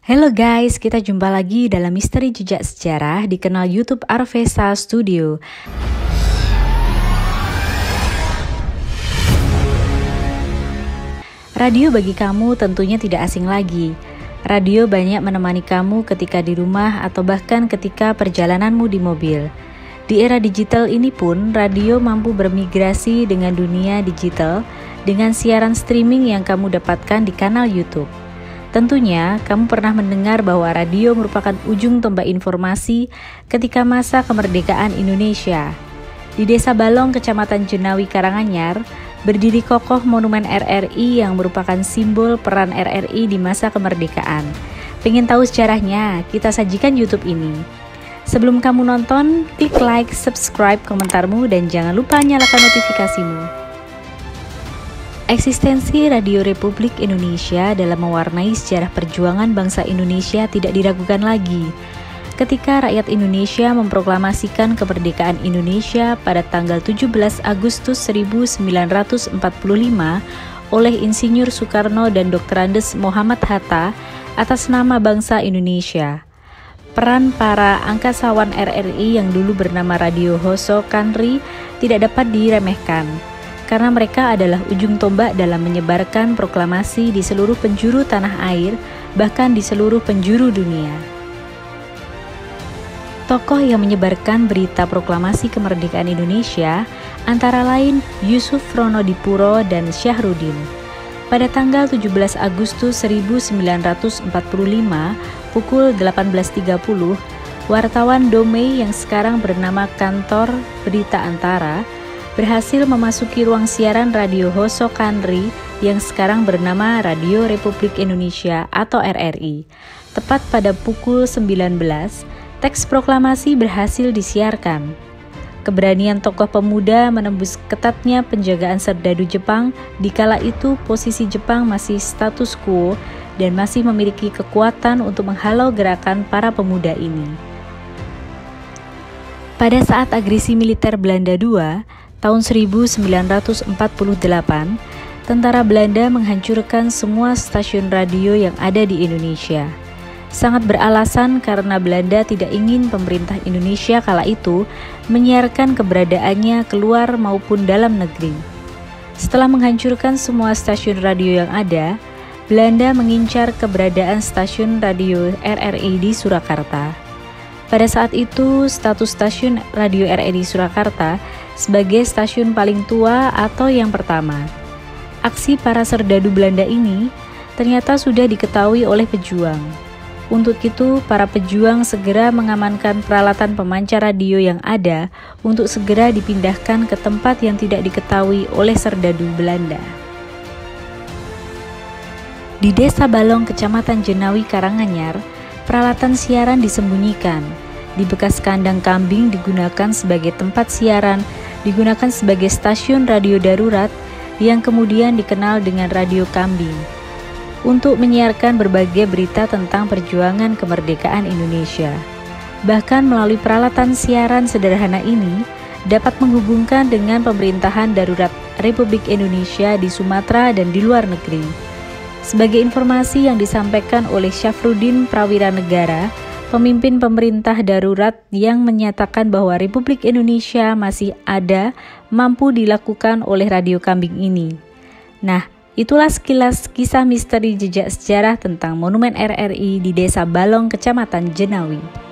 Halo guys, kita jumpa lagi dalam Misteri Jejak Sejarah di kanal YouTube Arvesa Studio. Radio bagi kamu tentunya tidak asing lagi. Radio banyak menemani kamu ketika di rumah atau bahkan ketika perjalananmu di mobil. Di era digital ini pun, radio mampu bermigrasi dengan dunia digital dengan siaran streaming yang kamu dapatkan di kanal YouTube. Tentunya, kamu pernah mendengar bahwa radio merupakan ujung tombak informasi ketika masa kemerdekaan Indonesia. Di Desa Balong, Kecamatan Jenawi, Karanganyar, berdiri kokoh Monumen RRI yang merupakan simbol peran RRI di masa kemerdekaan. Pengen tahu sejarahnya? Kita sajikan YouTube ini. Sebelum kamu nonton, klik like, subscribe, komentarmu, dan jangan lupa nyalakan notifikasimu. Eksistensi Radio Republik Indonesia dalam mewarnai sejarah perjuangan bangsa Indonesia tidak diragukan lagi. Ketika rakyat Indonesia memproklamasikan kemerdekaan Indonesia pada tanggal 17 Agustus 1945 oleh Insinyur Soekarno dan Dr. Andes Muhammad Hatta atas nama bangsa Indonesia. Peran para angkasawan RRI yang dulu bernama Radio Hoso Kanri tidak dapat diremehkan, karena mereka adalah ujung tombak dalam menyebarkan proklamasi di seluruh penjuru tanah air, bahkan di seluruh penjuru dunia. Tokoh yang menyebarkan berita proklamasi kemerdekaan Indonesia antara lain Yusuf Ronodipuro dan Syahrudin. Pada tanggal 17 Agustus 1945 pukul 18.30, wartawan Domei yang sekarang bernama Kantor Berita Antara berhasil memasuki ruang siaran Radio Hoso Kanri yang sekarang bernama Radio Republik Indonesia atau RRI. Tepat pada pukul 19, teks proklamasi berhasil disiarkan. Keberanian tokoh pemuda menembus ketatnya penjagaan serdadu Jepang, dikala itu posisi Jepang masih status quo dan masih memiliki kekuatan untuk menghalau gerakan para pemuda ini. Pada saat agresi militer Belanda II, tahun 1948, tentara Belanda menghancurkan semua stasiun radio yang ada di Indonesia. Sangat beralasan karena Belanda tidak ingin pemerintah Indonesia kala itu menyiarkan keberadaannya keluar maupun dalam negeri. Setelah menghancurkan semua stasiun radio yang ada, Belanda mengincar keberadaan stasiun radio RRI di Surakarta. Pada saat itu, status stasiun radio RRI Surakarta sebagai stasiun paling tua atau yang pertama. Aksi para serdadu Belanda ini ternyata sudah diketahui oleh pejuang. Untuk itu, para pejuang segera mengamankan peralatan pemancar radio yang ada untuk segera dipindahkan ke tempat yang tidak diketahui oleh serdadu Belanda. Di Desa Balong, Kecamatan Jenawi, Karanganyar, peralatan siaran disembunyikan. Di bekas kandang kambing digunakan sebagai tempat siaran, digunakan sebagai stasiun radio darurat yang kemudian dikenal dengan Radio Kambing, untuk menyiarkan berbagai berita tentang perjuangan kemerdekaan Indonesia. Bahkan melalui peralatan siaran sederhana ini dapat menghubungkan dengan pemerintahan darurat Republik Indonesia di Sumatera dan di luar negeri. Sebagai informasi yang disampaikan oleh Syafruddin Prawira Negara, pemimpin pemerintah darurat yang menyatakan bahwa Republik Indonesia masih ada, mampu dilakukan oleh Radio Kambing ini. Nah, itulah sekilas kisah misteri jejak sejarah tentang Monumen RRI di Desa Balong, Kecamatan Jenawi.